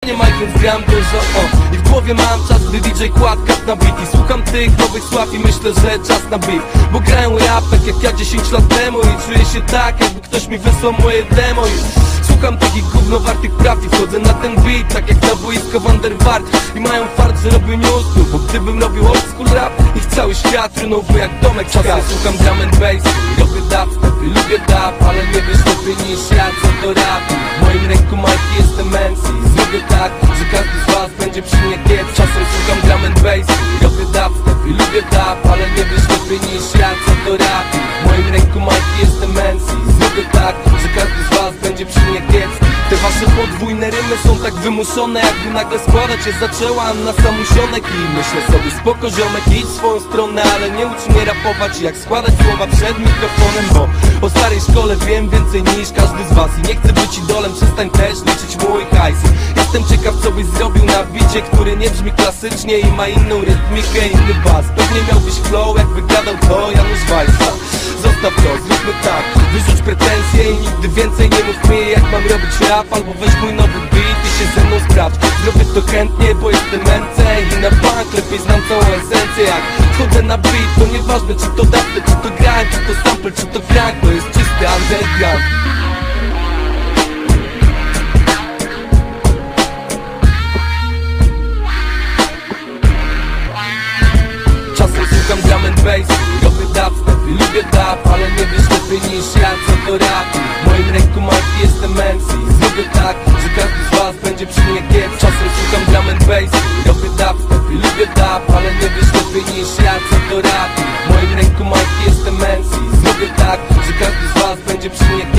nie ma, więc gram dużo, I w głowie mam czas, gdy DJ kładka na beat. I słucham tych nowych sław i myślę, że czas na beat. Bo grają rapek jak ja 10 lat temu i czuję się tak, jakby ktoś mi wysłał moje demo. I słucham takich gównowartych praw i wchodzę na ten beat, tak jak na boisko Wanderwart. I mają fart, że robię newsku, bo gdybym robił old school rap, ich cały świat runąłby jak domek. Czasem słucham drum and bass i robię dubstep i lubię dub, ale nie wiesz lepiej niż ja, co to rap. W moim ręku majki jestem MC i zrobię tak, że każdy z was będzie przy mnie kiec. Czasem słucham drum and bass i robię dubstep i lubię dub, ale nie wiesz lepiej niż ja, co to rap. W moim ręku majki jestem MC i zrobię tak, że każdy z was będzie przy mnie kiec. Te wasze podwójne rymy są tak wymuszone, jakby nagle składać je zaczęła na samusionek. I myślę sobie, spoko ziomek, idź w swoją stronę, ale nie ucz mnie rapować, jak składać słowa przed mikrofonem. Bo o starej szkole wiem więcej niż każdy z was i nie chcę być idolem, przestań też liczyć mój hajs. Jestem ciekaw, co byś zrobił na bicie, który nie brzmi klasycznie i ma inną rytmikę, inny bas. Pewnie miałbyś flow, jakby gadał to Janusz Wajsa. Zostaw to, zróbmy tak, wyrzuć pretensje i nigdy więcej nie mów mi, jak mam robić rap. Albo weź mój nowy beat i się ze mną sprawdź. Zrobię to chętnie, bo jestem MC i na bank lepiej znam całą esencję. Jak wchodzę na beat, to nieważne czy to dubstep, czy to grind, czy to sample, czy to crank, to jest czysty underground. Czasem słucham drum and bass i robię dubstep i lubię dub, ale nie wiesz lepiej niż ja, co to rap. W moim ręku majki jestem MC i zrobię tak, że każdy z was będzie przy mnie kiec. Czasem słucham drum and bass i robię dubstep i lubię dub, ale nie wiesz lepiej niż ja, co to rap. W moim ręku majki jestem MC i zrobię tak, że każdy z was będzie przy mnie kiec.